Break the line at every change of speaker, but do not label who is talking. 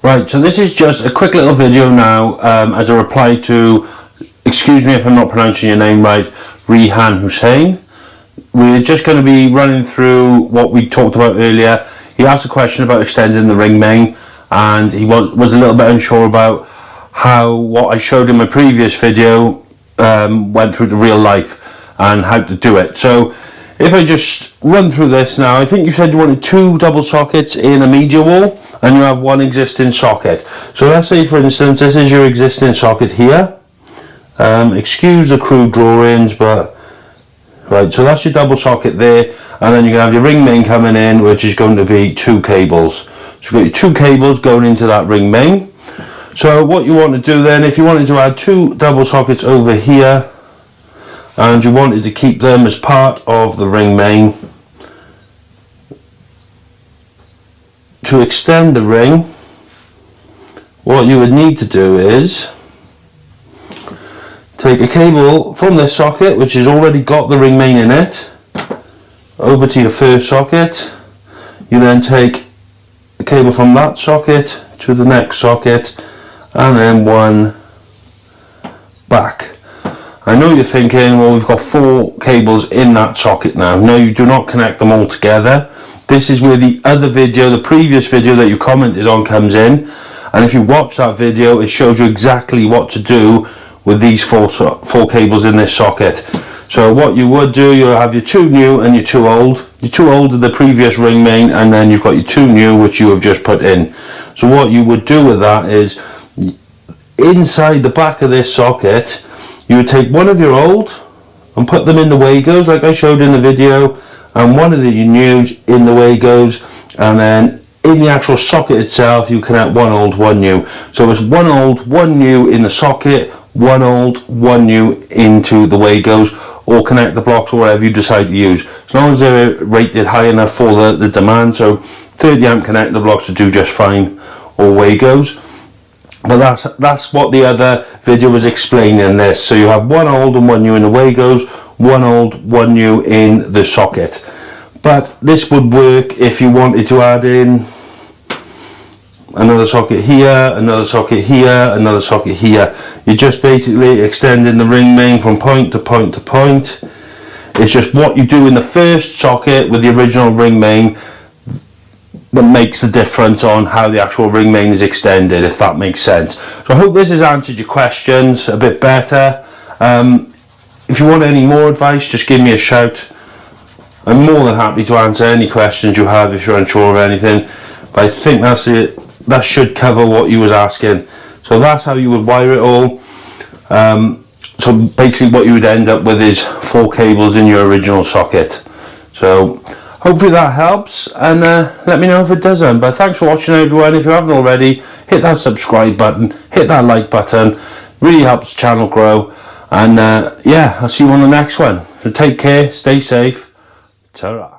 Right, so this is just a quick little video now as a reply to, excuse me if I'm not pronouncing your name right, Rehan Hussein. We're just going to be running through what we talked about earlier. He asked a question about extending the ring main, and he was a little bit unsure about how what I showed in my previous video went through to real life and how to do it. So if I just run through this now, I think you said you wanted 2 double sockets in a media wall and you have 1 existing socket. So let's say, for instance, this is your existing socket here. Excuse the crude drawings, but right, so that's your double socket there, and then you can have your ring main coming in, which is going to be 2 cables. So you've got your 2 cables going into that ring main. So what you want to do then, if you wanted to add 2 double sockets over here and you wanted to keep them as part of the ring main, to extend the ring, what you would need to do is take a cable from this socket, which has already got the ring main in it, over to your first socket. You then take the cable from that socket to the next socket, and then 1 back. I know you're thinking, well, we've got 4 cables in that socket now. No, you do not connect them all together. This is where the other video, the previous video that you commented on, comes in. And if you watch that video, it shows you exactly what to do with these 4 cables in this socket. So what you would do, you'll have your 2 new and your 2 old. Your 2 old are the previous ring main, and then you've got your 2 new, which you have just put in. So what you would do with that is, inside the back of this socket, you would take 1 of your old and put them in the Wagos, like I showed in the video, and 1 of the news in the Wagos, and then in the actual socket itself you connect 1 old, 1 new. So it's 1 old, 1 new in the socket, 1 old, 1 new into the Wagos, or connect the blocks or whatever you decide to use, as long as they're rated high enough for the demand. So 30 amp connector blocks will do just fine, or Wagos. But that's what the other video was explaining this. So you have 1 old and 1 new in the Wagos, 1 old, 1 new in the socket. But this would work if you wanted to add in another socket here, another socket here, another socket here. You're just basically extending the ring main from point to point to point. It's just what you do in the first socket with the original ring main that makes the difference on how the actual ring main is extended, if that makes sense. So I hope this has answered your questions a bit better. If you want any more advice, just give me a shout. I'm more than happy to answer any questions you have if you're unsure of anything. But I think that's it. That should cover what you was asking. So that's how you would wire it all. So basically what you would end up with is 4 cables in your original socket. So hopefully that helps, and let me know if it doesn't. But thanks for watching, everyone. If you haven't already, hit that subscribe button, hit that like button. Really helps the channel grow. And yeah, I'll see you on the next one. So take care, stay safe. Ta-ra.